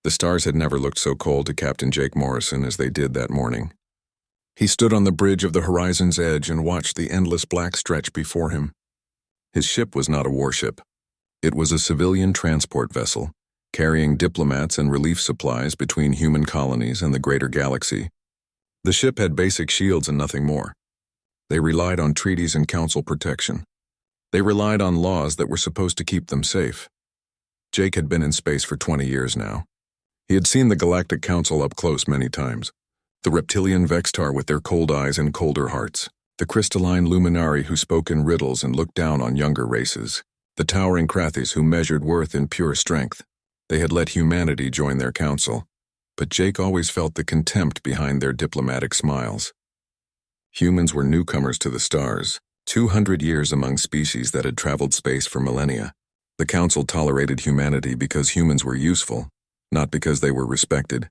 The stars had never looked so cold to Captain Jake Morrison as they did that morning. He stood on the bridge of the horizon's edge and watched the endless black stretch before him. His ship was not a warship. It was a civilian transport vessel, carrying diplomats and relief supplies between human colonies and the greater galaxy. The ship had basic shields and nothing more. They relied on treaties and council protection. They relied on laws that were supposed to keep them safe. Jake had been in space for 20 years now. He had seen the Galactic Council up close many times. The reptilian Vextar with their cold eyes and colder hearts. The crystalline luminari who spoke in riddles and looked down on younger races. The towering Krathis who measured worth in pure strength. They had let humanity join their council. But Jake always felt the contempt behind their diplomatic smiles. Humans were newcomers to the stars, 200 years among species that had traveled space for millennia. The council tolerated humanity because humans were useful, not because they were respected.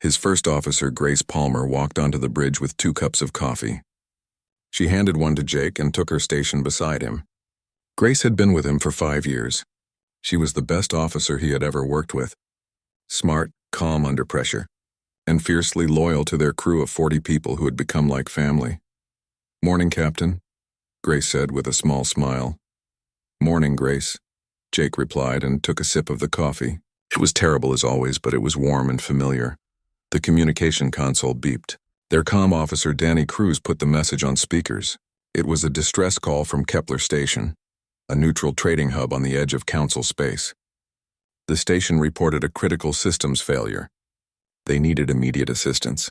His first officer, Grace Palmer, walked onto the bridge with 2 cups of coffee. She handed one to Jake and took her station beside him. Grace had been with him for 5 years. She was the best officer he had ever worked with. Smart, calm under pressure, and fiercely loyal to their crew of 40 people who had become like family. "Morning, Captain," Grace said with a small smile. "Morning, Grace," Jake replied and took a sip of the coffee. It was terrible as always, but it was warm and familiar. The communication console beeped. Their comm officer, Danny Cruz, put the message on speakers. It was a distress call from Kepler Station, a neutral trading hub on the edge of Council space. The station reported a critical systems failure. They needed immediate assistance.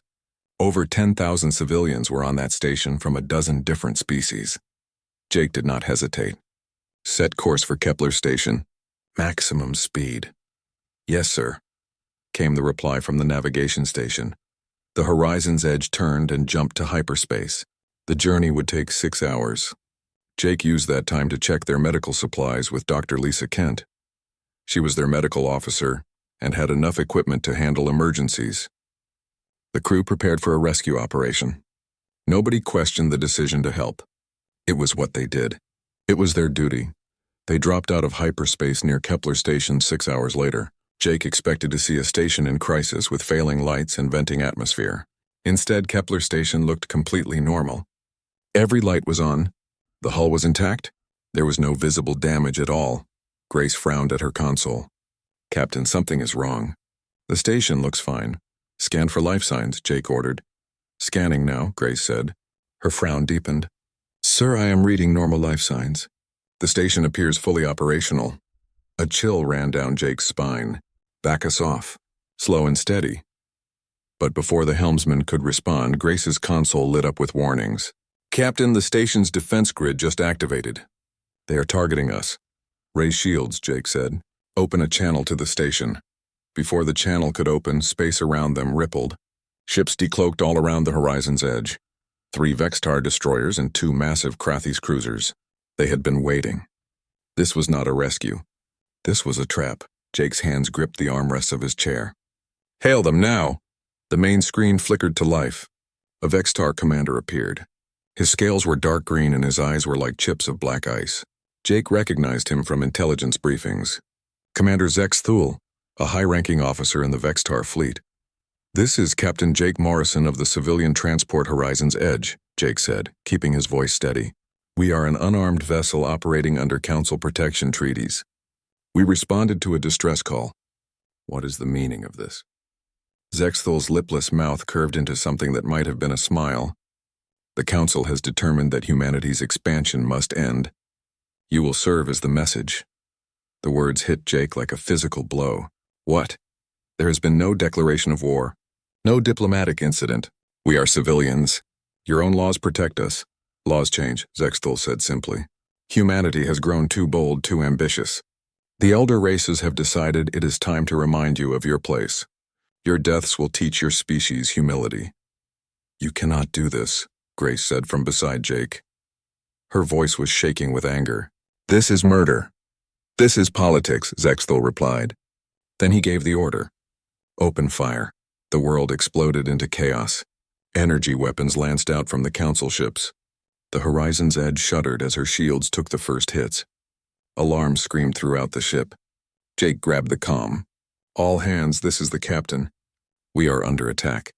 Over 10,000 civilians were on that station from a dozen different species. Jake did not hesitate. "Set course for Kepler Station. Maximum speed." "Yes, sir," came the reply from the navigation station. The horizon's edge turned and jumped to hyperspace. The journey would take 6 hours. Jake used that time to check their medical supplies with Dr. Lisa Kent. She was their medical officer and had enough equipment to handle emergencies. The crew prepared for a rescue operation. Nobody questioned the decision to help. It was what they did. It was their duty. They dropped out of hyperspace near Kepler Station 6 hours later. Jake expected to see a station in crisis with failing lights and venting atmosphere. Instead, Kepler Station looked completely normal. Every light was on. The hull was intact. There was no visible damage at all. Grace frowned at her console. "Captain, something is wrong." "The station looks fine. Scan for life signs," Jake ordered. "Scanning now," Grace said. Her frown deepened. "Sir, I am reading normal life signs. The station appears fully operational." A chill ran down Jake's spine. "Back us off. Slow and steady." But before the helmsman could respond, Grace's console lit up with warnings. "Captain, the station's defense grid just activated. They are targeting us." "Raise shields," Jake said. "Open a channel to the station." Before the channel could open, space around them rippled. Ships decloaked all around the horizon's edge. 3 Vextar destroyers and 2 massive Krathis cruisers. They had been waiting. This was not a rescue. This was a trap. Jake's hands gripped the armrests of his chair. "Hail them now!" The main screen flickered to life. A Vextar commander appeared. His scales were dark green and his eyes were like chips of black ice. Jake recognized him from intelligence briefings. Commander Zex Thule, a high-ranking officer in the Vextar fleet. "This is Captain Jake Morrison of the Civilian Transport Horizon's Edge," Jake said, keeping his voice steady. "We are an unarmed vessel operating under Council protection treaties. We responded to a distress call." "What is the meaning of this?" Zexthel's lipless mouth curved into something that might have been a smile. "The Council has determined that humanity's expansion must end. You will serve as the message." The words hit Jake like a physical blow. "What?" "There has been no declaration of war. No diplomatic incident. We are civilians. Your own laws protect us." "Laws change," Zexthel said simply. "Humanity has grown too bold, too ambitious. The elder races have decided it is time to remind you of your place. Your deaths will teach your species humility." "You cannot do this," Grace said from beside Jake. Her voice was shaking with anger. "This is murder." "This is politics," Zexthel replied. Then he gave the order. "Open fire." The world exploded into chaos. Energy weapons lanced out from the Council ships. The horizon's edge shuddered as her shields took the first hits. Alarms screamed throughout the ship. Jake grabbed the comm. All hands, this is the captain. We are under attack.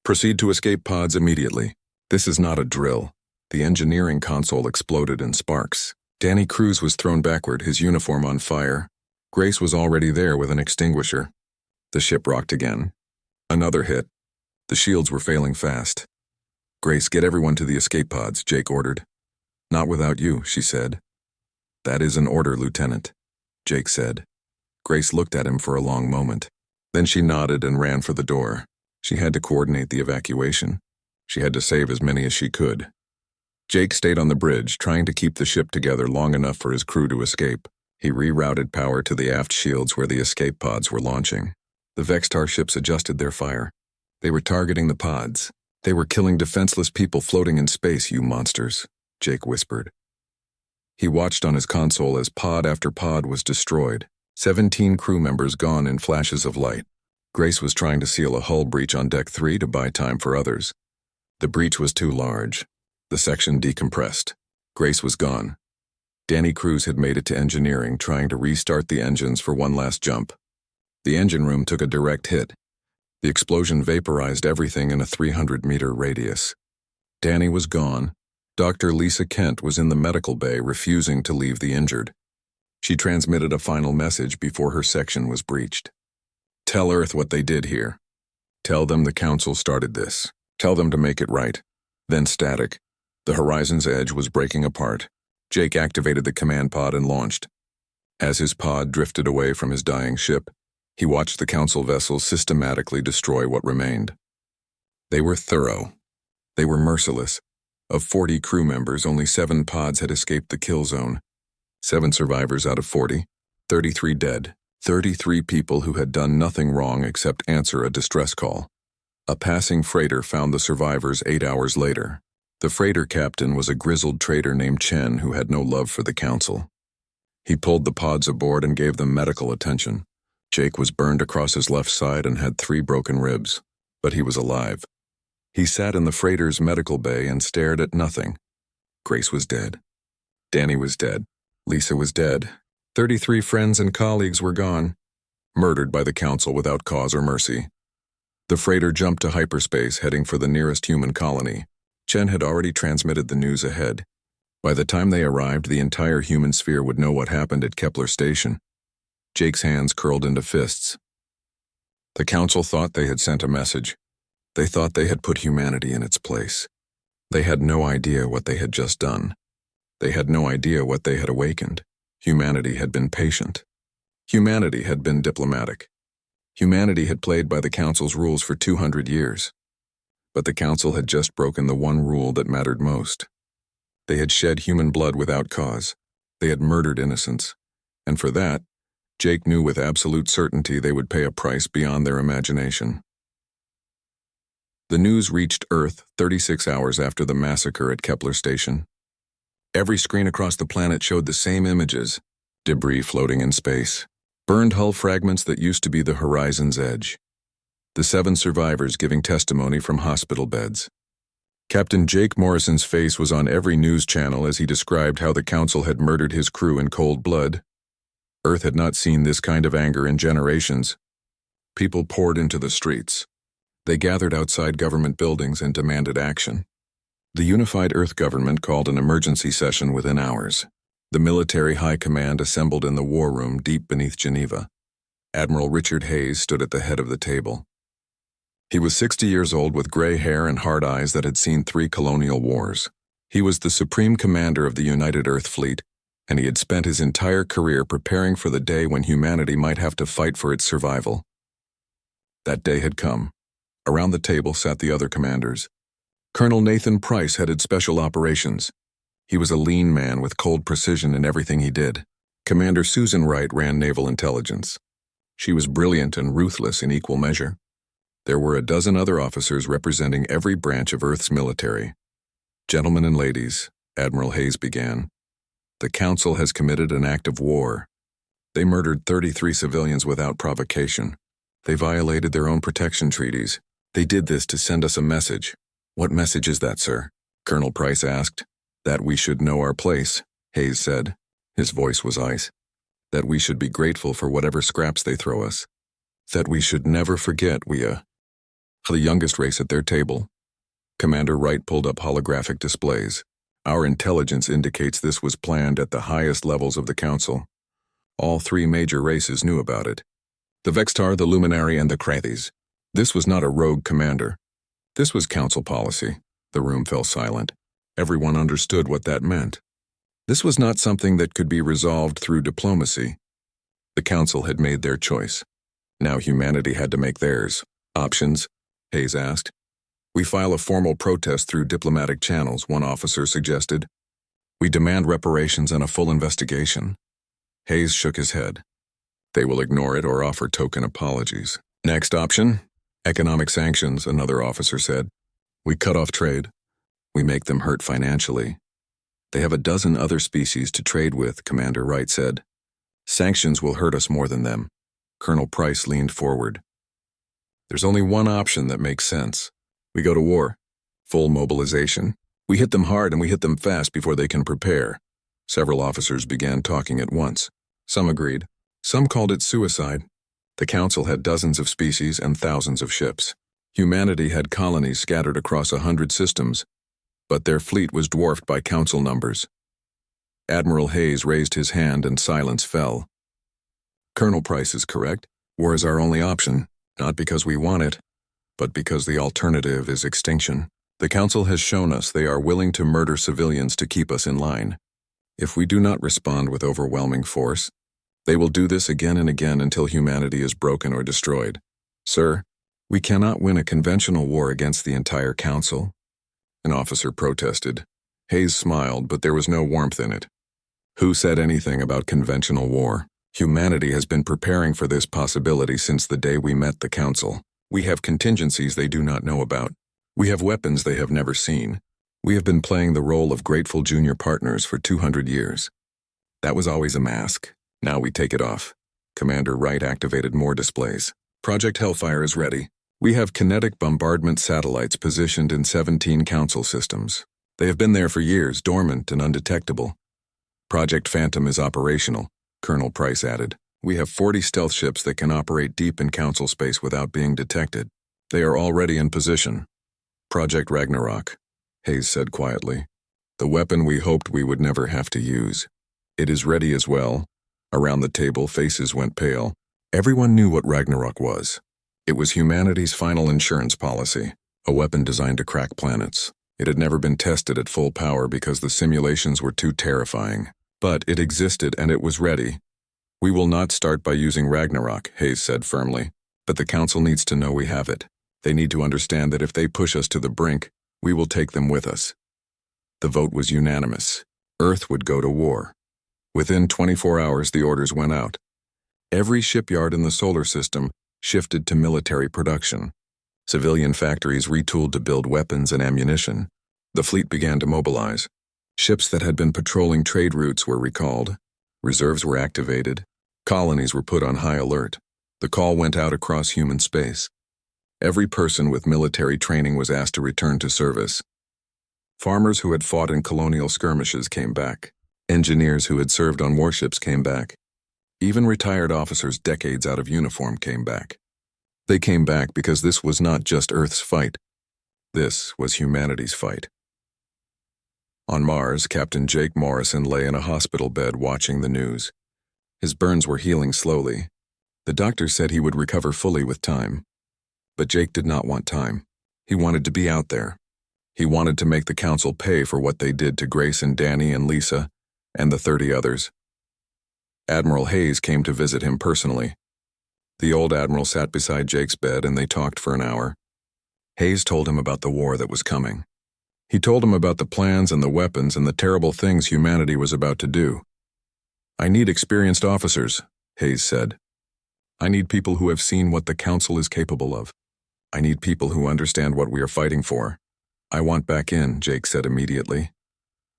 Proceed to escape pods immediately. This is not a drill. The engineering console exploded in sparks. Danny Cruz was thrown backward, his uniform on fire. Grace was already there with an extinguisher. The ship rocked again. Another hit. The shields were failing fast. Grace, get everyone to the escape pods, Jake ordered. Not without you, she said. That is an order, Lieutenant, Jake said. Grace looked at him for a long moment. Then she nodded and ran for the door. She had to coordinate the evacuation. She had to save as many as she could. Jake stayed on the bridge, trying to keep the ship together long enough for his crew to escape. He rerouted power to the aft shields where the escape pods were launching. The Vextar ships adjusted their fire. They were targeting the pods. They were killing defenseless people floating in space, you monsters, Jake whispered. He watched on his console as pod after pod was destroyed. 17 crew members gone in flashes of light. Grace was trying to seal a hull breach on Deck 3 to buy time for others. The breach was too large. The section decompressed. Grace was gone. Danny Cruz had made it to engineering, trying to restart the engines for one last jump. The engine room took a direct hit. The explosion vaporized everything in a 300-meter radius. Danny was gone. Dr. Lisa Kent was in the medical bay, refusing to leave the injured. She transmitted a final message before her section was breached. Tell Earth what they did here. Tell them the Council started this. Tell them to make it right. Then static. The horizon's edge was breaking apart. Jake activated the command pod and launched. As his pod drifted away from his dying ship, he watched the Council vessels systematically destroy what remained. They were thorough. They were merciless. Of 40 crew members, only 7 pods had escaped the kill zone. 7 survivors out of 40, 33 dead. 33 people who had done nothing wrong except answer a distress call. A passing freighter found the survivors 8 hours later. The freighter captain was a grizzled trader named Chen who had no love for the Council. He pulled the pods aboard and gave them medical attention. Jake was burned across his left side and had 3 broken ribs, but he was alive. He sat in the freighter's medical bay and stared at nothing. Grace was dead. Danny was dead. Lisa was dead. 33 friends and colleagues were gone, murdered by the Council without cause or mercy. The freighter jumped to hyperspace, heading for the nearest human colony. Chen had already transmitted the news ahead. By the time they arrived, the entire human sphere would know what happened at Kepler Station. Jake's hands curled into fists. The Council thought they had sent a message. They thought they had put humanity in its place. They had no idea what they had just done. They had no idea what they had awakened. Humanity had been patient. Humanity had been diplomatic. Humanity had played by the Council's rules for 200 years. But the Council had just broken the one rule that mattered most. They had shed human blood without cause. They had murdered innocents. And for that, Jake knew with absolute certainty they would pay a price beyond their imagination. The news reached Earth 36 hours after the massacre at Kepler Station. Every screen across the planet showed the same images: debris floating in space, burned hull fragments that used to be the horizon's edge. The 7 survivors giving testimony from hospital beds. Captain Jake Morrison's face was on every news channel as he described how the Council had murdered his crew in cold blood. Earth had not seen this kind of anger in generations. People poured into the streets. They gathered outside government buildings and demanded action. The unified Earth government called an emergency session within hours. The military high command assembled in the war room deep beneath Geneva. Admiral Richard Hayes stood at the head of the table. He was 60 years old with gray hair and hard eyes that had seen 3 colonial wars. He was the supreme commander of the United Earth Fleet, and he had spent his entire career preparing for the day when humanity might have to fight for its survival. That day had come. Around the table sat the other commanders. Colonel Nathan Price headed Special Operations. He was a lean man with cold precision in everything he did. Commander Susan Wright ran Naval Intelligence. She was brilliant and ruthless in equal measure. There were a dozen other officers representing every branch of Earth's military. Gentlemen and ladies, Admiral Hayes began, the Council has committed an act of war. They murdered 33 civilians without provocation. They violated their own protection treaties. They did this to send us a message. What message is that, sir? Colonel Price asked. That we should know our place, Hayes said. His voice was ice. That we should be grateful for whatever scraps they throw us. That we should never forget the youngest race at their table. Commander Wright pulled up holographic displays. Our intelligence indicates this was planned at the highest levels of the Council. All three major races knew about it. The Vextar, the Luminary, and the Krathis. This was not a rogue commander. This was Council policy. The room fell silent. Everyone understood what that meant. This was not something that could be resolved through diplomacy. The Council had made their choice. Now humanity had to make theirs. Options? Hayes asked. We file a formal protest through diplomatic channels, one officer suggested. We demand reparations and a full investigation. Hayes shook his head. They will ignore it or offer token apologies. Next option? Economic sanctions, another officer said. We cut off trade. We make them hurt financially. They have a dozen other species to trade with, Commander Wright said. Sanctions will hurt us more than them. Colonel Price leaned forward. There's only one option that makes sense. We go to war. Full mobilization. We hit them hard and we hit them fast before they can prepare. Several officers began talking at once. Some agreed. Some called it suicide. The Council had dozens of species and thousands of ships. Humanity had colonies scattered across 100 systems, but their fleet was dwarfed by Council numbers. Admiral Hayes raised his hand and silence fell. Colonel Price is correct. War is our only option, not because we want it, but because the alternative is extinction. The Council has shown us they are willing to murder civilians to keep us in line. If we do not respond with overwhelming force, they will do this again and again until humanity is broken or destroyed. Sir, we cannot win a conventional war against the entire Council. An officer protested. Hayes smiled, but there was no warmth in it. Who said anything about conventional war? Humanity has been preparing for this possibility since the day we met the Council. We have contingencies they do not know about. We have weapons they have never seen. We have been playing the role of grateful junior partners for 200 years. That was always a mask. Now we take it off. Commander Wright activated more displays. Project Hellfire is ready. We have kinetic bombardment satellites positioned in 17 Council systems. They have been there for years, dormant and undetectable. Project Phantom is operational, Colonel Price added. We have 40 stealth ships that can operate deep in Council space without being detected. They are already in position. Project Ragnarok, Hayes said quietly. The weapon we hoped we would never have to use. It is ready as well. Around the table, faces went pale. Everyone knew what Ragnarok was. It was humanity's final insurance policy, a weapon designed to crack planets. It had never been tested at full power because the simulations were too terrifying. But it existed and it was ready. We will not start by using Ragnarok, Hayes said firmly. But the Council needs to know we have it. They need to understand that if they push us to the brink, we will take them with us. The vote was unanimous. Earth would go to war. Within 24 hours, the orders went out. Every shipyard in the solar system shifted to military production. Civilian factories retooled to build weapons and ammunition. The fleet began to mobilize. Ships that had been patrolling trade routes were recalled. Reserves were activated. Colonies were put on high alert. The call went out across human space. Every person with military training was asked to return to service. Farmers who had fought in colonial skirmishes came back. Engineers who had served on warships came back. Even retired officers decades out of uniform came back. They came back because this was not just Earth's fight. This was humanity's fight. On Mars, Captain Jake Morrison lay in a hospital bed watching the news. His burns were healing slowly. The doctor said he would recover fully with time. But Jake did not want time. He wanted to be out there. He wanted to make the Council pay for what they did to Grace and Danny and Lisa, and the 30 others. Admiral Hayes came to visit him personally. The old admiral sat beside Jake's bed and they talked for an hour. Hayes told him about the war that was coming. He told him about the plans and the weapons and the terrible things humanity was about to do. I need experienced officers, Hayes said. I need people who have seen what the Council is capable of. I need people who understand what we are fighting for. I want back in, Jake said immediately.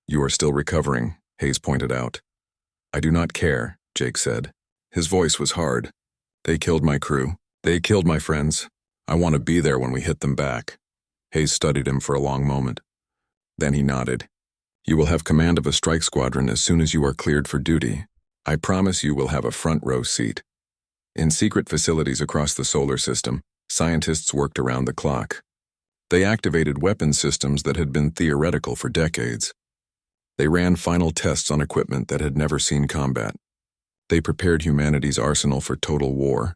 You are still recovering, Hayes pointed out. I do not care, Jake said. His voice was hard. They killed my crew. They killed my friends. I want to be there when we hit them back. Hayes studied him for a long moment. Then he nodded. You will have command of a strike squadron as soon as you are cleared for duty. I promise you will have a front row seat. In secret facilities across the solar system, scientists worked around the clock. They activated weapons systems that had been theoretical for decades. They ran final tests on equipment that had never seen combat. They prepared humanity's arsenal for total war.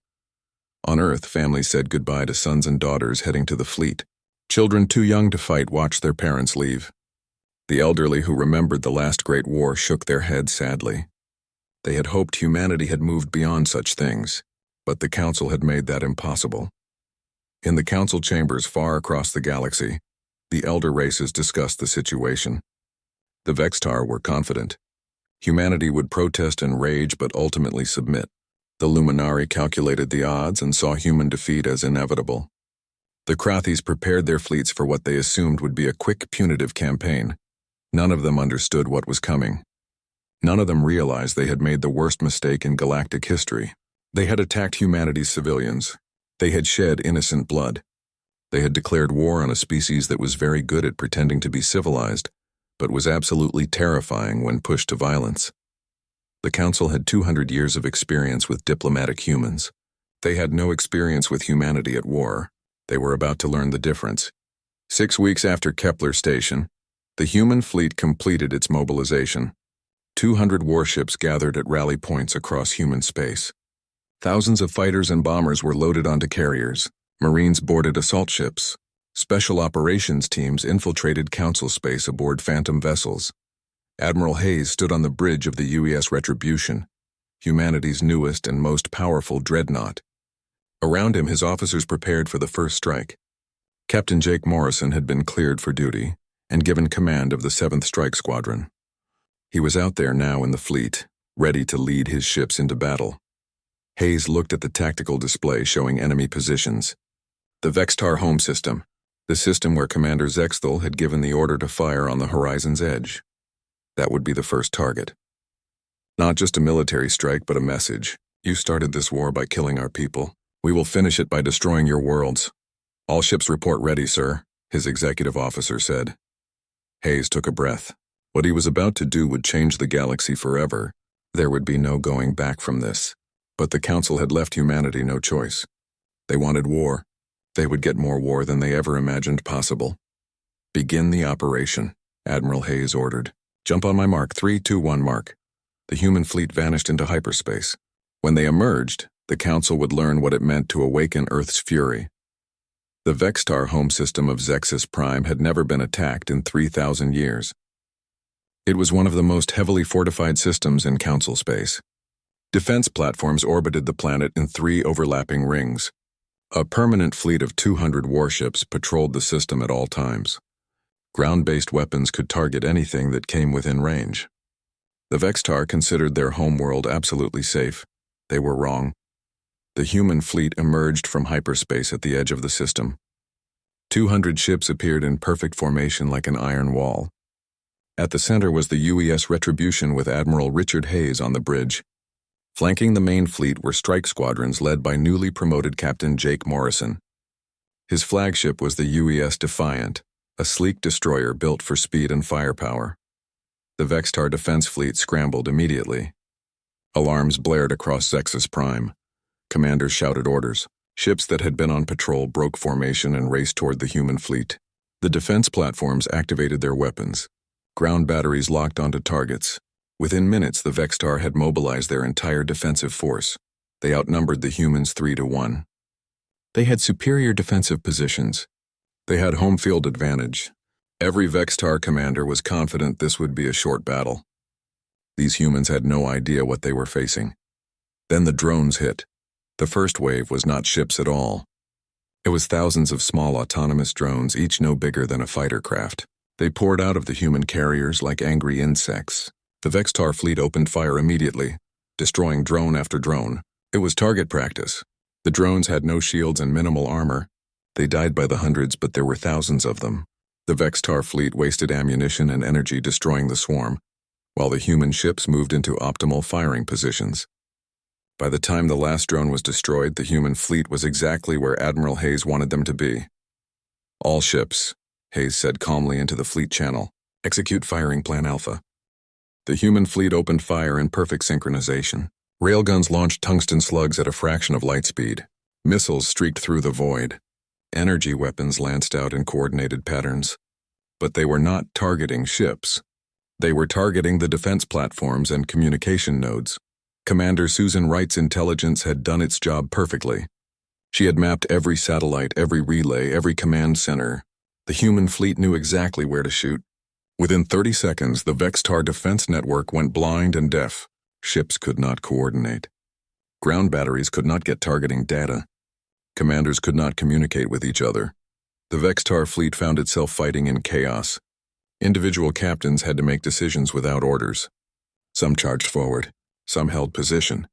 On Earth, families said goodbye to sons and daughters heading to the fleet. Children too young to fight watched their parents leave. The elderly who remembered the last great war shook their heads sadly. They had hoped humanity had moved beyond such things, but the Council had made that impossible. In the Council chambers far across the galaxy, the elder races discussed the situation. The Vextar were confident. Humanity would protest and rage but ultimately submit. The Luminari calculated the odds and saw human defeat as inevitable. The Krathis prepared their fleets for what they assumed would be a quick, punitive campaign. None of them understood what was coming. None of them realized they had made the worst mistake in galactic history. They had attacked humanity's civilians. They had shed innocent blood. They had declared war on a species that was very good at pretending to be civilized, but was absolutely terrifying when pushed to violence. The Council had 200 years of experience with diplomatic humans. They had no experience with humanity at war. They were about to learn the difference. 6 weeks after Kepler Station, the human fleet completed its mobilization. 200 warships gathered at rally points across human space. Thousands of fighters and bombers were loaded onto carriers. Marines boarded assault ships. Special operations teams infiltrated Council space aboard Phantom vessels. Admiral Hayes stood on the bridge of the UES Retribution, humanity's newest and most powerful dreadnought. Around him, his officers prepared for the first strike. Captain Jake Morrison had been cleared for duty and given command of the 7th Strike Squadron. He was out there now in the fleet, ready to lead his ships into battle. Hayes looked at the tactical display showing enemy positions. The Vextar home system, the system where Commander Zexthal had given the order to fire on the horizon's edge. That would be the first target. Not just a military strike, but a message. You started this war by killing our people. We will finish it by destroying your worlds. All ships report ready, sir, his executive officer said. Hayes took a breath. What he was about to do would change the galaxy forever. There would be no going back from this. But the Council had left humanity no choice. They wanted war. They would get more war than they ever imagined possible. Begin the operation, Admiral Hayes ordered. Jump on my mark, 3, 2, 1 mark. The human fleet vanished into hyperspace. When they emerged, the Council would learn what it meant to awaken Earth's fury. The Vextar home system of Zexus Prime had never been attacked in 3,000 years. It was one of the most heavily fortified systems in Council space. Defense platforms orbited the planet in 3 overlapping rings. A permanent fleet of 200 warships patrolled the system at all times. Ground-based weapons could target anything that came within range. The Vextar considered their homeworld absolutely safe. They were wrong. The human fleet emerged from hyperspace at the edge of the system. 200 ships appeared in perfect formation like an iron wall. At the center was the UES Retribution with Admiral Richard Hayes on the bridge. Flanking the main fleet were strike squadrons led by newly promoted Captain Jake Morrison. His flagship was the UES Defiant, a sleek destroyer built for speed and firepower. The Vextar defense fleet scrambled immediately. Alarms blared across Zexus Prime. Commanders shouted orders. Ships that had been on patrol broke formation and raced toward the human fleet. The defense platforms activated their weapons. Ground batteries locked onto targets. Within minutes, the Vextar had mobilized their entire defensive force. They outnumbered the humans 3 to 1. They had superior defensive positions. They had home field advantage. Every Vextar commander was confident this would be a short battle. These humans had no idea what they were facing. Then the drones hit. The first wave was not ships at all. It was thousands of small autonomous drones, each no bigger than a fighter craft. They poured out of the human carriers like angry insects. The Vextar fleet opened fire immediately, destroying drone after drone. It was target practice. The drones had no shields and minimal armor. They died by the hundreds, but there were thousands of them. The Vextar fleet wasted ammunition and energy destroying the swarm, while the human ships moved into optimal firing positions. By the time the last drone was destroyed, the human fleet was exactly where Admiral Hayes wanted them to be. All ships, Hayes said calmly into the fleet channel, execute firing plan Alpha. The human fleet opened fire in perfect synchronization. Railguns launched tungsten slugs at a fraction of light speed. Missiles streaked through the void. Energy weapons lanced out in coordinated patterns. But they were not targeting ships. They were targeting the defense platforms and communication nodes. Commander Susan Wright's intelligence had done its job perfectly. She had mapped every satellite, every relay, every command center. The human fleet knew exactly where to shoot. Within 30 seconds, the Vextar defense network went blind and deaf. Ships could not coordinate. Ground batteries could not get targeting data. Commanders could not communicate with each other. The Vextar fleet found itself fighting in chaos. Individual captains had to make decisions without orders. Some charged forward. Some held position.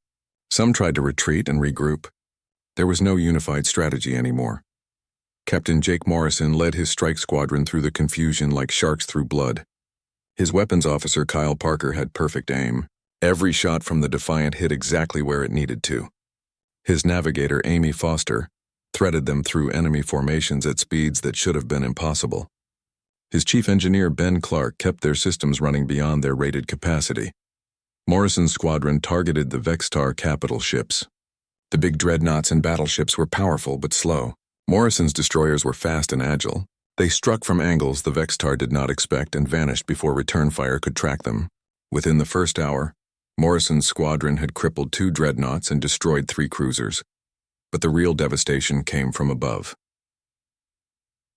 Some tried to retreat and regroup. There was no unified strategy anymore. Captain Jake Morrison led his strike squadron through the confusion like sharks through blood. His weapons officer, Kyle Parker, had perfect aim. Every shot from the Defiant hit exactly where it needed to. His navigator, Amy Foster, threaded them through enemy formations at speeds that should have been impossible. His chief engineer, Ben Clark, kept their systems running beyond their rated capacity. Morrison's squadron targeted the Vextar capital ships. The big dreadnoughts and battleships were powerful but slow. Morrison's destroyers were fast and agile. They struck from angles the Vextar did not expect and vanished before return fire could track them. Within the first hour, Morrison's squadron had crippled 2 dreadnoughts and destroyed 3 cruisers. But the real devastation came from above.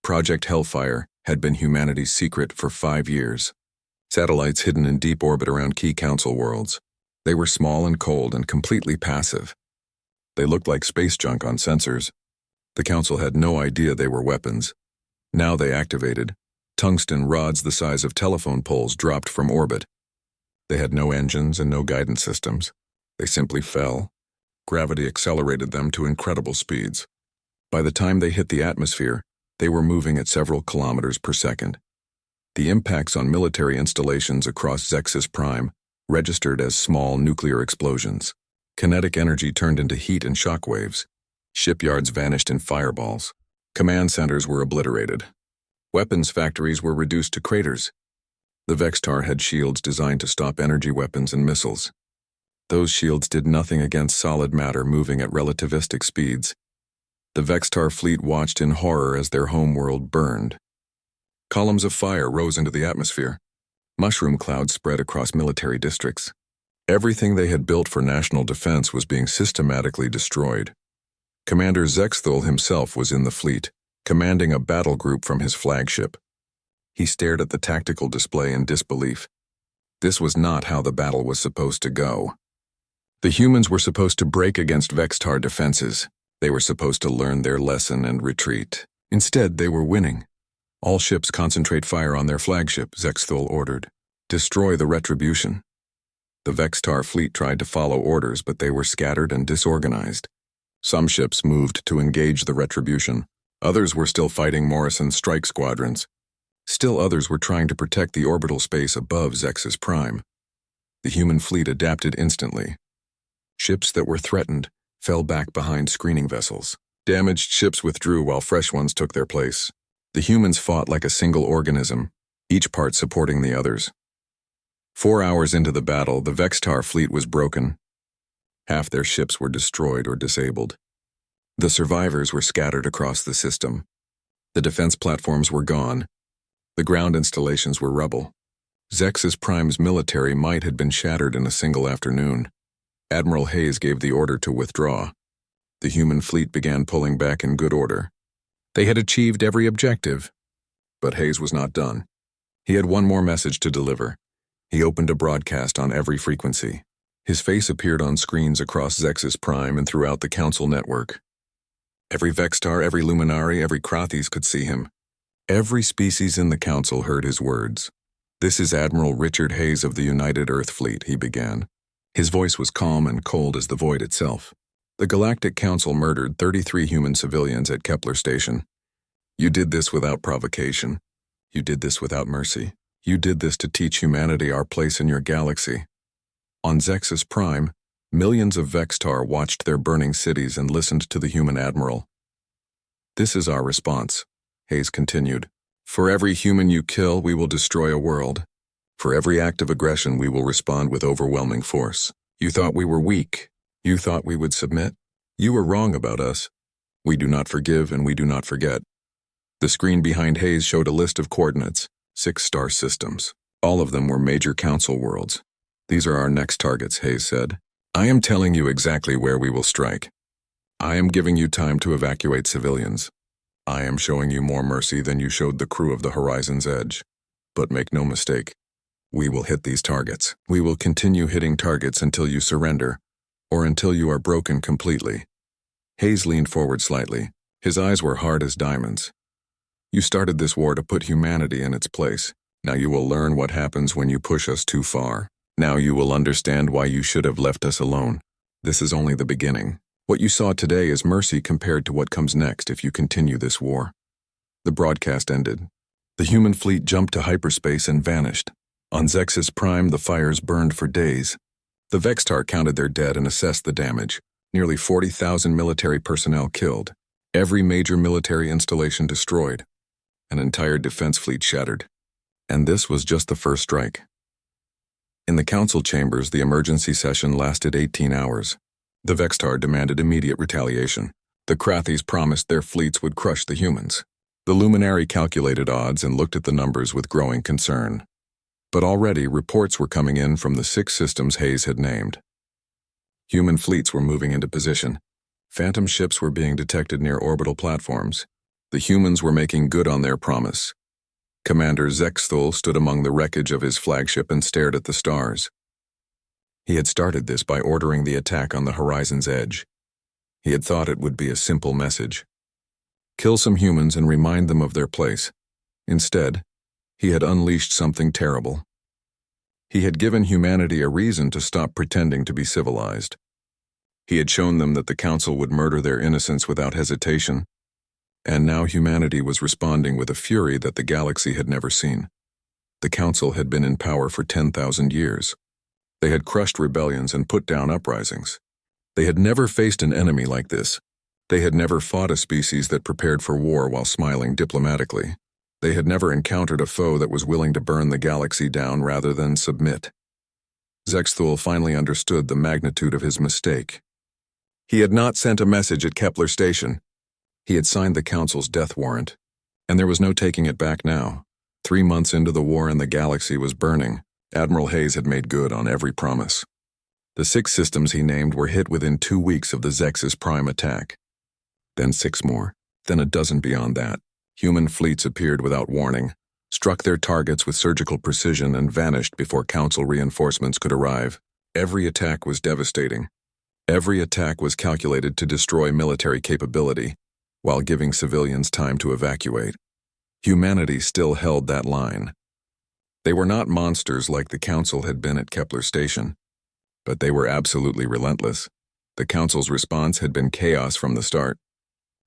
Project Hellfire had been humanity's secret for 5 years. Satellites hidden in deep orbit around key council worlds. They were small and cold and completely passive. They looked like space junk on sensors. The council had no idea they were weapons. Now they activated. Tungsten rods the size of telephone poles dropped from orbit. They had no engines and no guidance systems. They simply fell. Gravity accelerated them to incredible speeds. By the time they hit the atmosphere, they were moving at several kilometers per second. The impacts on military installations across Zexus Prime registered as small nuclear explosions. Kinetic energy turned into heat and shock waves. Shipyards vanished in fireballs. Command centers were obliterated. Weapons factories were reduced to craters. The Vextar had shields designed to stop energy weapons and missiles. Those shields did nothing against solid matter moving at relativistic speeds. The Vextar fleet watched in horror as their homeworld burned. Columns of fire rose into the atmosphere. Mushroom clouds spread across military districts. Everything they had built for national defense was being systematically destroyed. Commander Zexthul himself was in the fleet, commanding a battle group from his flagship. He stared at the tactical display in disbelief. This was not how the battle was supposed to go. The humans were supposed to break against Vextar defenses. They were supposed to learn their lesson and retreat. Instead, they were winning. All ships concentrate fire on their flagship, Zexthul ordered. Destroy the Retribution. The Vextar fleet tried to follow orders, but they were scattered and disorganized. Some ships moved to engage the Retribution. Others were still fighting Morrison's strike squadrons. Still others were trying to protect the orbital space above Zexus Prime. The human fleet adapted instantly. Ships that were threatened fell back behind screening vessels. Damaged ships withdrew while fresh ones took their place. The humans fought like a single organism, each part supporting the others. 4 hours into the battle, the Vextar fleet was broken. Half their ships were destroyed or disabled. The survivors were scattered across the system. The defense platforms were gone. The ground installations were rubble. Zexus Prime's military might had been shattered in a single afternoon. Admiral Hayes gave the order to withdraw. The human fleet began pulling back in good order. They had achieved every objective, but Hayes was not done. He had one more message to deliver. He opened a broadcast on every frequency. His face appeared on screens across Zexus Prime and throughout the Council network. Every Vextar, every Luminari, every Krathis could see him. Every species in the Council heard his words. "This is Admiral Richard Hayes of the United Earth Fleet," he began. His voice was calm and cold as the void itself. The Galactic Council murdered 33 human civilians at Kepler Station. You did this without provocation. You did this without mercy. You did this to teach humanity our place in your galaxy. On Zexus Prime, millions of Vextar watched their burning cities and listened to the human admiral. "This is our response," Hayes continued. "For every human you kill, we will destroy a world. For every act of aggression, we will respond with overwhelming force. You thought we were weak. You thought we would submit. You were wrong about us. We do not forgive and we do not forget. The screen behind Hayes showed a list of coordinates, 6 star systems. All of them were major council worlds. These are our next targets, Hayes said. I am telling you exactly where we will strike. I am giving you time to evacuate civilians. I am showing you more mercy than you showed the crew of the Horizon's Edge. But make no mistake, we will hit these targets. We will continue hitting targets until you surrender, or until you are broken completely. Hayes leaned forward slightly. His eyes were hard as diamonds. You started this war to put humanity in its place. Now you will learn what happens when you push us too far. Now you will understand why you should have left us alone. This is only the beginning. What you saw today is mercy compared to what comes next if you continue this war. The broadcast ended. The human fleet jumped to hyperspace and vanished. On Zexus Prime, the fires burned for days. The Vextar counted their dead and assessed the damage. Nearly 40,000 military personnel killed. Every major military installation destroyed. An entire defense fleet shattered. And this was just the first strike. In the council chambers, the emergency session lasted 18 hours. The Vextar demanded immediate retaliation. The Krathis promised their fleets would crush the humans. The Luminary calculated odds and looked at the numbers with growing concern. But already reports were coming in from the 6 systems Hayes had named. Human fleets were moving into position. Phantom ships were being detected near orbital platforms. The humans were making good on their promise. Commander Zexthul stood among the wreckage of his flagship and stared at the stars. He had started this by ordering the attack on the Horizon's Edge. He had thought it would be a simple message. Kill some humans and remind them of their place. Instead, he had unleashed something terrible. He had given humanity a reason to stop pretending to be civilized. He had shown them that the Council would murder their innocents without hesitation, and now humanity was responding with a fury that the galaxy had never seen. The Council had been in power for 10,000 years. They had crushed rebellions and put down uprisings. They had never faced an enemy like this. They had never fought a species that prepared for war while smiling diplomatically. They had never encountered a foe that was willing to burn the galaxy down rather than submit. Zexthul finally understood the magnitude of his mistake. He had not sent a message at Kepler Station. He had signed the Council's death warrant, and there was no taking it back now. 3 months into the war and the galaxy was burning, Admiral Hayes had made good on every promise. The 6 systems he named were hit within 2 weeks of the Zexus Prime attack. Then 6 more, then a dozen beyond that. Human fleets appeared without warning, struck their targets with surgical precision and vanished before Council reinforcements could arrive. Every attack was devastating. Every attack was calculated to destroy military capability, while giving civilians time to evacuate. Humanity still held that line. They were not monsters like the Council had been at Kepler Station, but they were absolutely relentless. The Council's response had been chaos from the start.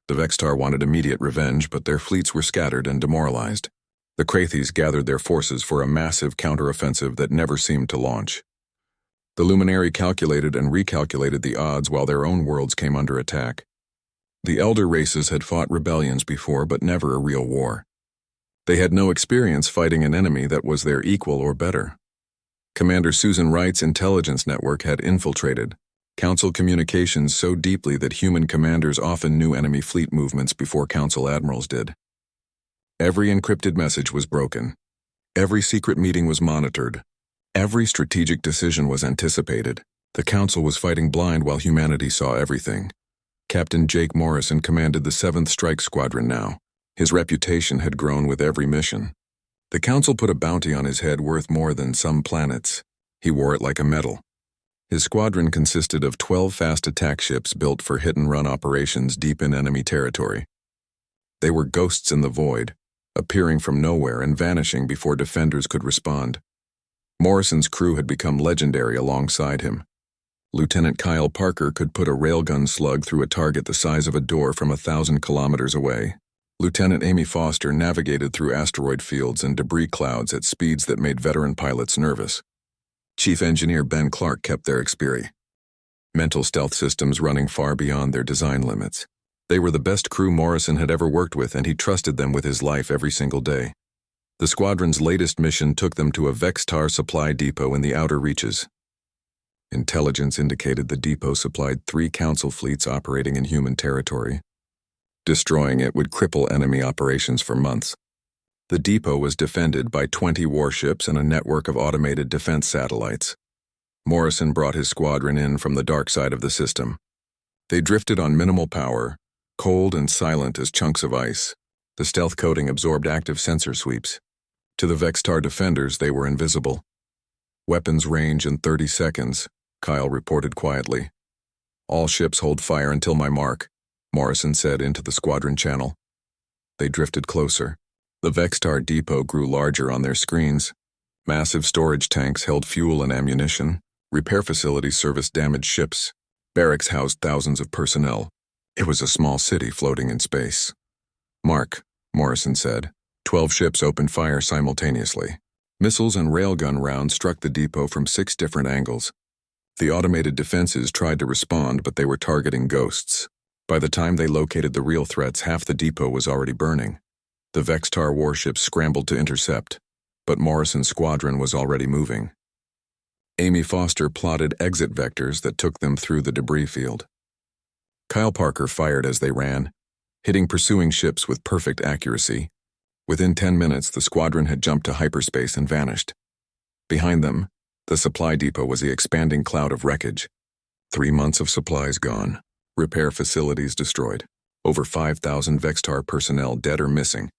The Vextar wanted immediate revenge, but their fleets were scattered and demoralized. The Krathis gathered their forces for a massive counteroffensive that never seemed to launch. The Luminary calculated and recalculated the odds while their own worlds came under attack. The elder races had fought rebellions before, but never a real war. They had no experience fighting an enemy that was their equal or better. Commander Susan Wright's intelligence network had infiltrated Council communications so deeply that human commanders often knew enemy fleet movements before Council admirals did. Every encrypted message was broken. Every secret meeting was monitored. Every strategic decision was anticipated. The Council was fighting blind while humanity saw everything. Captain Jake Morrison commanded the 7th Strike Squadron now. His reputation had grown with every mission. The Council put a bounty on his head worth more than some planets. He wore it like a medal. His squadron consisted of 12 fast attack ships built for hit-and-run operations deep in enemy territory. They were ghosts in the void, appearing from nowhere and vanishing before defenders could respond. Morrison's crew had become legendary alongside him. Lieutenant Kyle Parker could put a railgun slug through a target the size of a door from 1,000 kilometers away. Lieutenant Amy Foster navigated through asteroid fields and debris clouds at speeds that made veteran pilots nervous. Chief Engineer Ben Clark kept their mental stealth systems running far beyond their design limits. They were the best crew Morrison had ever worked with, and he trusted them with his life every single day. The squadron's latest mission took them to a Vextar supply depot in the outer reaches. Intelligence indicated the depot supplied 3 Council fleets operating in human territory. Destroying it would cripple enemy operations for months. The depot was defended by 20 warships and a network of automated defense satellites. Morrison brought his squadron in from the dark side of the system. They drifted on minimal power, cold and silent as chunks of ice. The stealth coating absorbed active sensor sweeps. To the Vextar defenders, they were invisible. Weapons range in 30 seconds, Kyle reported quietly. All ships hold fire until my mark, Morrison said into the squadron channel. They drifted closer. The Vextar depot grew larger on their screens. Massive storage tanks held fuel and ammunition. Repair facilities serviced damaged ships. Barracks housed thousands of personnel. It was a small city floating in space. Mark, Morrison said. 12 ships opened fire simultaneously. Missiles and railgun rounds struck the depot from 6 different angles. The automated defenses tried to respond, but they were targeting ghosts. By the time they located the real threats, half the depot was already burning. The Vextar warships scrambled to intercept, but Morrison's squadron was already moving. Amy Foster plotted exit vectors that took them through the debris field. Kyle Parker fired as they ran, hitting pursuing ships with perfect accuracy. Within 10 minutes, the squadron had jumped to hyperspace and vanished. Behind them, the supply depot was the expanding cloud of wreckage. 3 months of supplies gone. Repair facilities destroyed. Over 5,000 Vextar personnel dead or missing.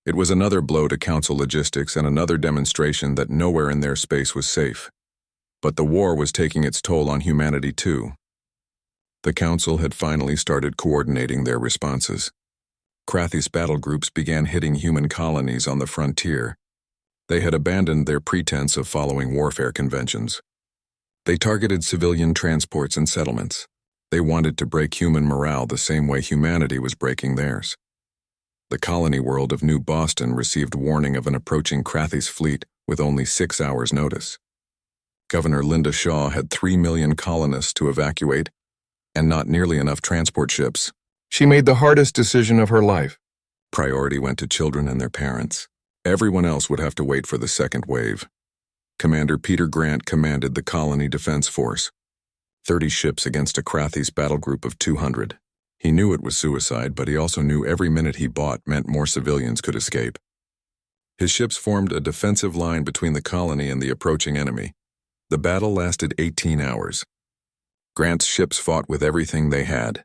It was another blow to Council logistics and another demonstration that nowhere in their space was safe. But the war was taking its toll on humanity too. The Council had finally started coordinating their responses. Krathis battle groups began hitting human colonies on the frontier. They had abandoned their pretense of following warfare conventions. They targeted civilian transports and settlements. They wanted to break human morale the same way humanity was breaking theirs. The colony world of New Boston received warning of an approaching Krathis fleet with only 6 hours' notice. Governor Linda Shaw had 3 million colonists to evacuate and not nearly enough transport ships. She made the hardest decision of her life. Priority went to children and their parents. Everyone else would have to wait for the second wave. Commander Peter Grant commanded the Colony Defense Force. 30 ships against a Krathis battle group of 200. He knew it was suicide, but he also knew every minute he bought meant more civilians could escape. His ships formed a defensive line between the colony and the approaching enemy. The battle lasted 18 hours. Grant's ships fought with everything they had.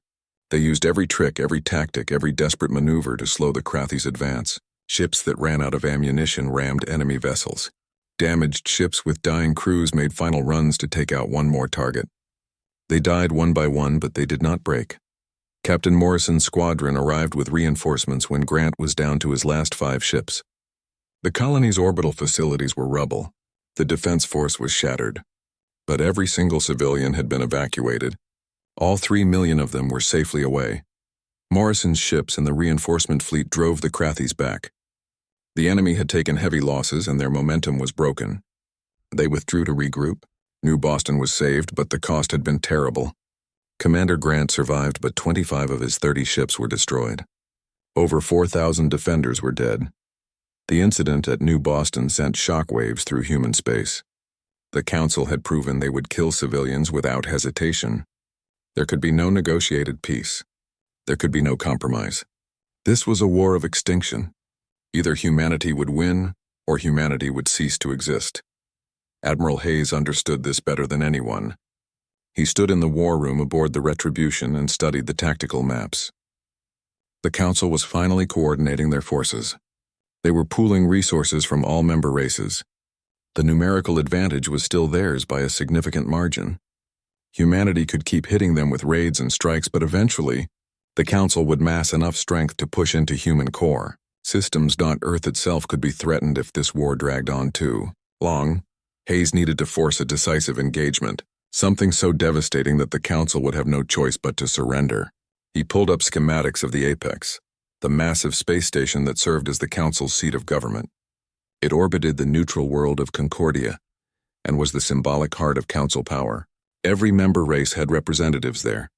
They used every trick, every tactic, every desperate maneuver to slow the Krathis' advance. Ships that ran out of ammunition rammed enemy vessels. Damaged ships with dying crews made final runs to take out one more target. They died one by one, but they did not break. Captain Morrison's squadron arrived with reinforcements when Grant was down to his last 5 ships. The colony's orbital facilities were rubble. The defense force was shattered. But every single civilian had been evacuated. All 3 million of them were safely away. Morrison's ships and the reinforcement fleet drove the Krathis back. The enemy had taken heavy losses and their momentum was broken. They withdrew to regroup. New Boston was saved, but the cost had been terrible. Commander Grant survived, but 25 of his 30 ships were destroyed. Over 4,000 defenders were dead. The incident at New Boston sent shockwaves through human space. The Council had proven they would kill civilians without hesitation. There could be no negotiated peace. There could be no compromise. This was a war of extinction. Either humanity would win, or humanity would cease to exist. Admiral Hayes understood this better than anyone. He stood in the war room aboard the Retribution and studied the tactical maps. The Council was finally coordinating their forces. They were pooling resources from all member races. The numerical advantage was still theirs by a significant margin. Humanity could keep hitting them with raids and strikes, but eventually, the Council would mass enough strength to push into human core. Systems. Earth itself could be threatened if this war dragged on too long. Hayes needed to force a decisive engagement, something so devastating that the Council would have no choice but to surrender. He pulled up schematics of the Apex, the massive space station that served as the Council's seat of government. It orbited the neutral world of Concordia and was the symbolic heart of Council power. Every member race had representatives there.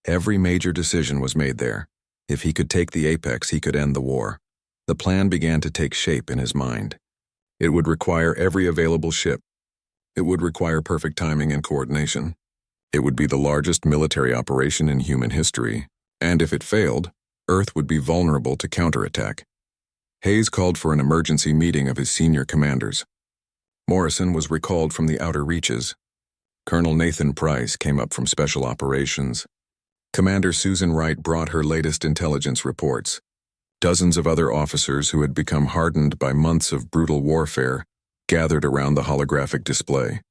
Every major decision was made there. If he could take the Apex, he could end the war. The plan began to take shape in his mind. It would require every available ship. It would require perfect timing and coordination. It would be the largest military operation in human history, and if it failed, Earth would be vulnerable to counterattack. Hayes called for an emergency meeting of his senior commanders. Morrison was recalled from the outer reaches. Colonel Nathan Price came up from Special Operations. Commander Susan Wright brought her latest intelligence reports. Dozens of other officers who had become hardened by months of brutal warfare gathered around the holographic display.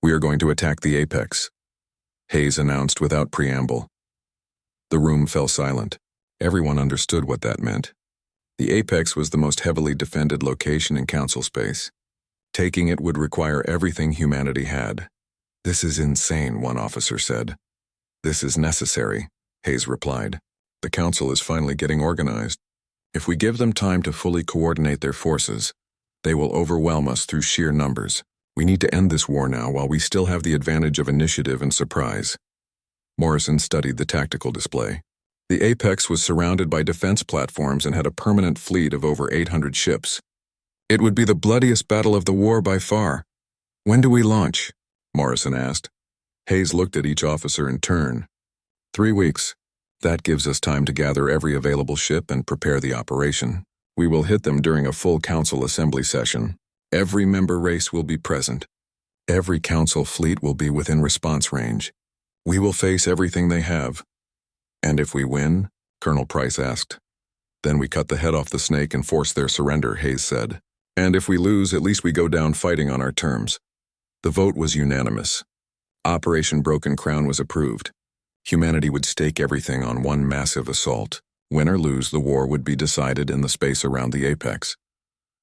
"We are going to attack the apex," Hayes announced without preamble. The room fell silent. Everyone understood what that meant. The apex was the most heavily defended location in Council space. Taking it would require everything humanity had. "This is insane," one officer said. "This is necessary," Hayes replied. "The Council is finally getting organized. If we give them time to fully coordinate their forces, they will overwhelm us through sheer numbers. We need to end this war now while we still have the advantage of initiative and surprise." Morrison studied the tactical display. The apex was surrounded by defense platforms and had a permanent fleet of over 800 ships. "It would be the bloodiest battle of the war by far. When do we launch?" Morrison asked. Hayes looked at each officer in turn. 3 weeks. That gives us time to gather every available ship and prepare the operation. We will hit them during a full Council assembly session. Every member race will be present. Every Council fleet will be within response range. We will face everything they have." "And if we win?" Colonel Price asked. "Then we cut the head off the snake and force their surrender," Hayes said. "And if we lose, at least we go down fighting on our terms." The vote was unanimous. Operation Broken Crown was approved. Humanity would stake everything on one massive assault. Win or lose, the war would be decided in the space around the apex.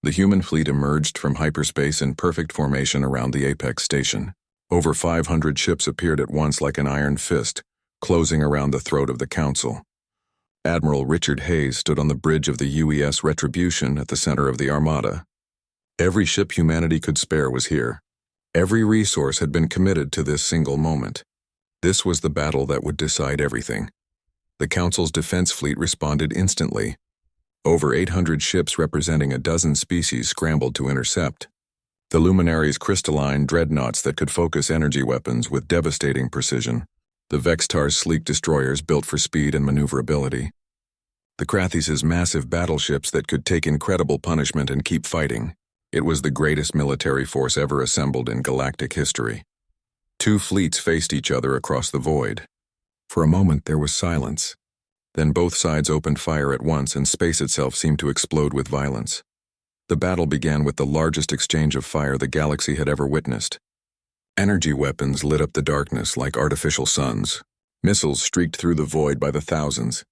The human fleet emerged from hyperspace in perfect formation around the apex station. Over 500 ships appeared at once like an iron fist, closing around the throat of the Council. Admiral Richard Hayes stood on the bridge of the UES Retribution at the center of the Armada. Every ship humanity could spare was here. Every resource had been committed to this single moment. This was the battle that would decide everything. The Council's defense fleet responded instantly. Over 800 ships representing a dozen species scrambled to intercept. The Luminaries' crystalline dreadnoughts that could focus energy weapons with devastating precision. The Vextar's sleek destroyers built for speed and maneuverability. The Krathys' massive battleships that could take incredible punishment and keep fighting. It was the greatest military force ever assembled in galactic history. 2 fleets faced each other across the void. For a moment there was silence. Then both sides opened fire at once and space itself seemed to explode with violence. The battle began with the largest exchange of fire the galaxy had ever witnessed. Energy weapons lit up the darkness like artificial suns. Missiles streaked through the void by the thousands.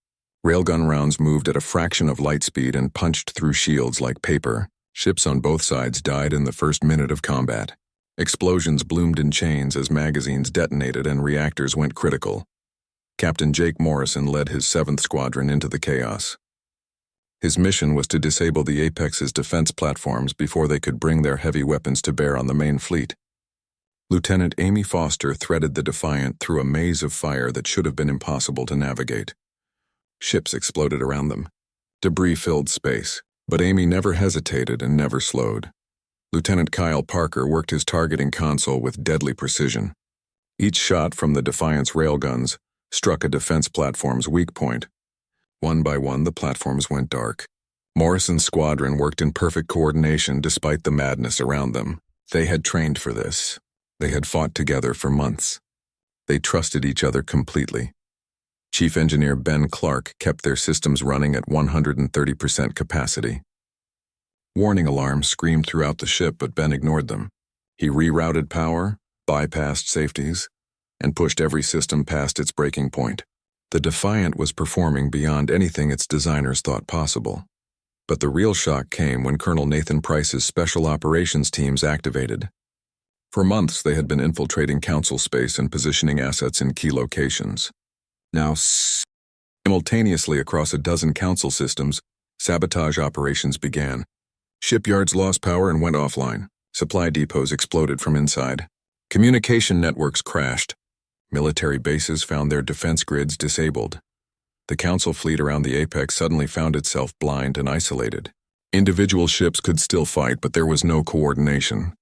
Railgun rounds moved at a fraction of light speed and punched through shields like paper. Ships on both sides died in the first minute of combat. Explosions bloomed in chains as magazines detonated and reactors went critical. Captain Jake Morrison led his 7th Squadron into the chaos. His mission was to disable the Apex's defense platforms before they could bring their heavy weapons to bear on the main fleet. Lieutenant Amy Foster threaded the Defiant through a maze of fire that should have been impossible to navigate. Ships exploded around them. Debris filled space, but Amy never hesitated and never slowed. Lieutenant Kyle Parker worked his targeting console with deadly precision. Each shot from the Defiant's railguns struck a defense platform's weak point. One by one, the platforms went dark. Morrison's squadron worked in perfect coordination despite the madness around them. They had trained for this. They had fought together for months. They trusted each other completely. Chief Engineer Ben Clark kept their systems running at 130% capacity. Warning alarms screamed throughout the ship, but Ben ignored them. He rerouted power, bypassed safeties, and pushed every system past its breaking point. The Defiant was performing beyond anything its designers thought possible. But the real shock came when Colonel Nathan Price's special operations teams activated. For months, they had been infiltrating Council space and positioning assets in key locations. Now, simultaneously across a dozen Council systems, sabotage operations began. Shipyards lost power and went offline. Supply depots exploded from inside. Communication networks crashed. Military bases found their defense grids disabled. The Council fleet around the apex suddenly found itself blind and isolated. Individual ships could still fight, but there was no coordination.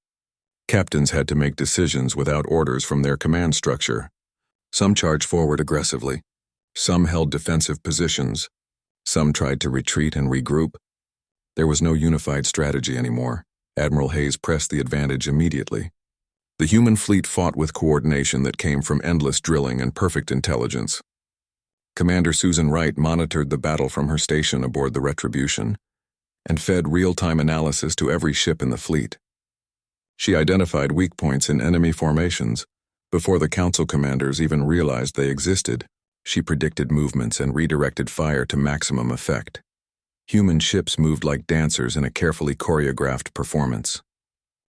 Captains had to make decisions without orders from their command structure. Some charged forward aggressively. Some held defensive positions. Some tried to retreat and regroup. There was no unified strategy anymore. Admiral Hayes pressed the advantage immediately. The human fleet fought with coordination that came from endless drilling and perfect intelligence. Commander Susan Wright monitored the battle from her station aboard the Retribution and fed real-time analysis to every ship in the fleet. She identified weak points in enemy formations. Before the Council commanders even realized they existed, she predicted movements and redirected fire to maximum effect. Human ships moved like dancers in a carefully choreographed performance.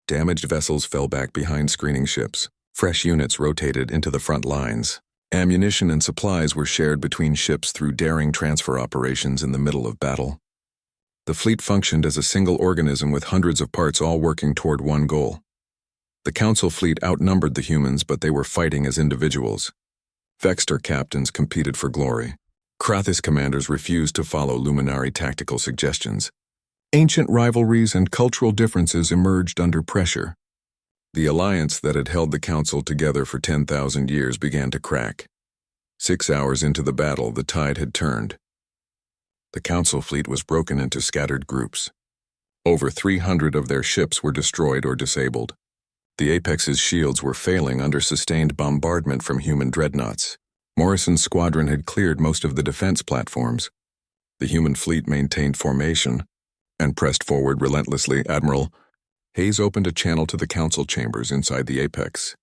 Damaged vessels fell back behind screening ships. Fresh units rotated into the front lines. Ammunition and supplies were shared between ships through daring transfer operations in the middle of battle. The fleet functioned as a single organism with hundreds of parts all working toward one goal. The Council fleet outnumbered the humans, but they were fighting as individuals. Vextor captains competed for glory. Krathis commanders refused to follow Luminari tactical suggestions. Ancient rivalries and cultural differences emerged under pressure. The alliance that had held the Council together for 10,000 years began to crack. 6 hours into the battle, the tide had turned. The Council fleet was broken into scattered groups. Over 300 of their ships were destroyed or disabled. The Apex's shields were failing under sustained bombardment from human dreadnoughts. Morrison's squadron had cleared most of the defense platforms. The human fleet maintained formation and pressed forward relentlessly. Admiral Hayes opened a channel to the Council chambers inside the Apex.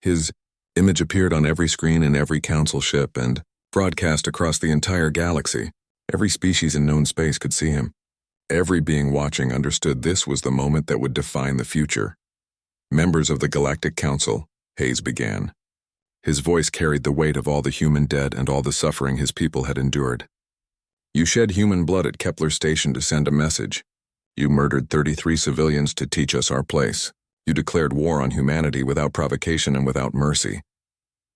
His image appeared on every screen in every Council ship and broadcast across the entire galaxy. Every species in known space could see him. Every being watching understood this was the moment that would define the future. Members of the Galactic Council, Hayes began. His voice carried the weight of all the human dead and all the suffering his people had endured. You shed human blood at Kepler Station to send a message. You murdered 33 civilians to teach us our place. You declared war on humanity without provocation and without mercy.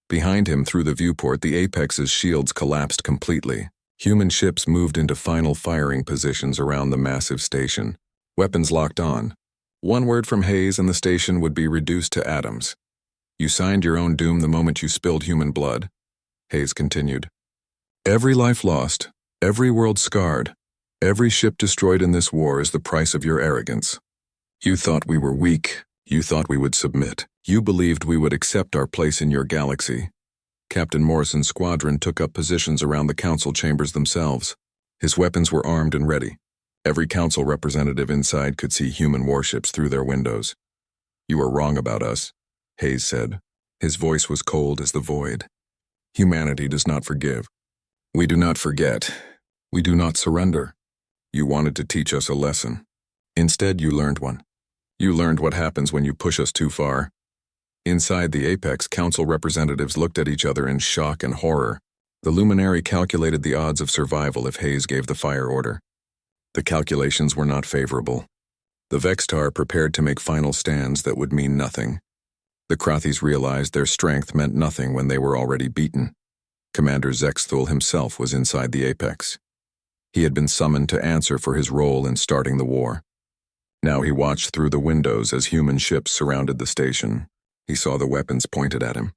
Behind him, through the viewport, the Apex's shields collapsed completely. Human ships moved into final firing positions around the massive station. Weapons locked on. One word from Hayes and the station would be reduced to atoms. You signed your own doom the moment you spilled human blood. Hayes continued. Every life lost, every world scarred, every ship destroyed in this war is the price of your arrogance. You thought we were weak. You thought we would submit. You believed we would accept our place in your galaxy. Captain Morrison's squadron took up positions around the Council chambers themselves. His weapons were armed and ready. Every Council representative inside could see human warships through their windows. You were wrong about us, Hayes said. His voice was cold as the void. Humanity does not forgive. We do not forget. We do not surrender. You wanted to teach us a lesson. Instead, you learned one. You learned what happens when you push us too far. Inside the Apex, Council representatives looked at each other in shock and horror. The Luminary calculated the odds of survival if Hayes gave the fire order. The calculations were not favorable. The Vextar prepared to make final stands that would mean nothing. The Krathis realized their strength meant nothing when they were already beaten. Commander Zexthul himself was inside the Apex. He had been summoned to answer for his role in starting the war. Now he watched through the windows as human ships surrounded the station. He saw the weapons pointed at him.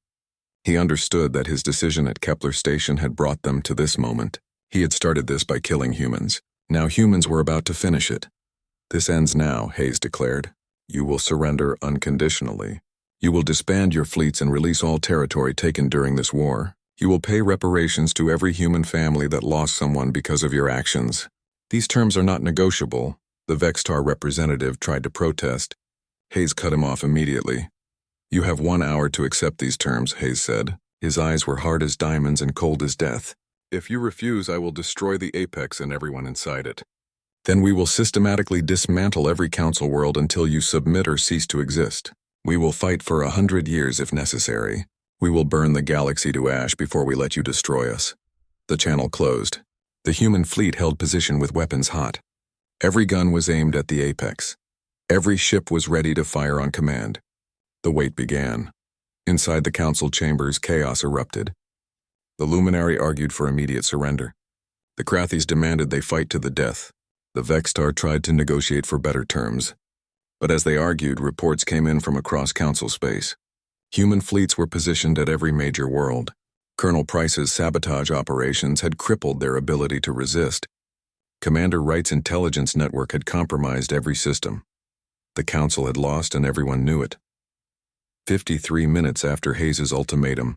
He understood that his decision at Kepler Station had brought them to this moment. He had started this by killing humans. Now humans were about to finish it. This ends now, Hayes declared. You will surrender unconditionally. You will disband your fleets and release all territory taken during this war. You will pay reparations to every human family that lost someone because of your actions. These terms are not negotiable. The Vextar representative tried to protest. Hayes cut him off immediately. You have 1 hour to accept these terms, Hayes said. His eyes were hard as diamonds and cold as death. If you refuse, I will destroy the Apex and everyone inside it. Then we will systematically dismantle every Council world until you submit or cease to exist. We will fight for 100 years if necessary. We will burn the galaxy to ash before we let you destroy us. The channel closed. The human fleet held position with weapons hot. Every gun was aimed at the Apex. Every ship was ready to fire on command. The wait began. Inside the Council chambers, chaos erupted. The Luminary argued for immediate surrender. The Krathis demanded they fight to the death. The Vextar tried to negotiate for better terms. But as they argued, reports came in from across Council space. Human fleets were positioned at every major world. Colonel Price's sabotage operations had crippled their ability to resist. Commander Wright's intelligence network had compromised every system. The Council had lost and everyone knew it. 53 minutes after Hayes's ultimatum,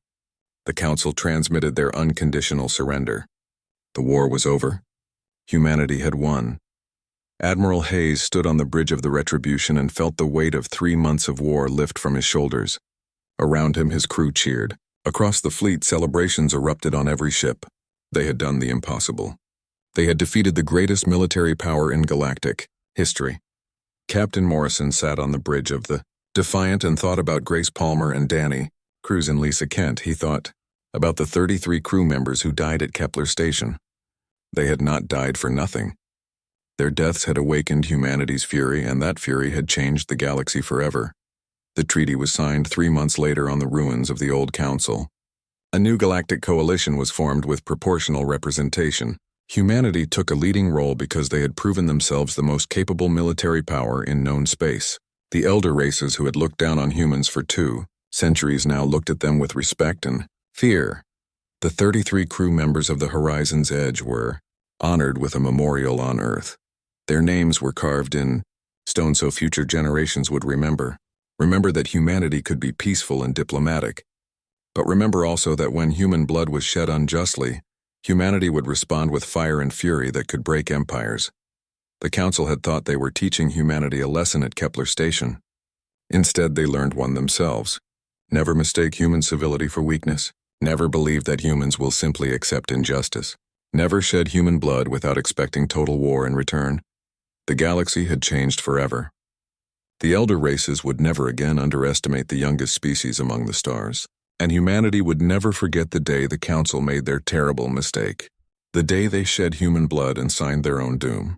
the Council transmitted their unconditional surrender. The war was over. Humanity had won. Admiral Hayes stood on the bridge of the Retribution and felt the weight of 3 months of war lift from his shoulders. Around him, his crew cheered. Across the fleet, celebrations erupted on every ship. They had done the impossible. They had defeated the greatest military power in galactic history. Captain Morrison sat on the bridge of the Defiant and thought about Grace Palmer and Danny, Cruz and Lisa Kent. He thought about the 33 crew members who died at Kepler Station. They had not died for nothing. Their deaths had awakened humanity's fury, and that fury had changed the galaxy forever. The treaty was signed 3 months later on the ruins of the old council. A new galactic coalition was formed with proportional representation. Humanity took a leading role because they had proven themselves the most capable military power in known space. The elder races who had looked down on humans for 2 centuries now looked at them with respect and fear. The 33 crew members of the Horizon's Edge were honored with a memorial on Earth. Their names were carved in stone so future generations would remember. Remember that humanity could be peaceful and diplomatic. But remember also that when human blood was shed unjustly, humanity would respond with fire and fury that could break empires. The Council had thought they were teaching humanity a lesson at Kepler Station. Instead, they learned one themselves. Never mistake human civility for weakness. Never believe that humans will simply accept injustice. Never shed human blood without expecting total war in return. The galaxy had changed forever. The elder races would never again underestimate the youngest species among the stars. And humanity would never forget the day the Council made their terrible mistake. The day they shed human blood and signed their own doom.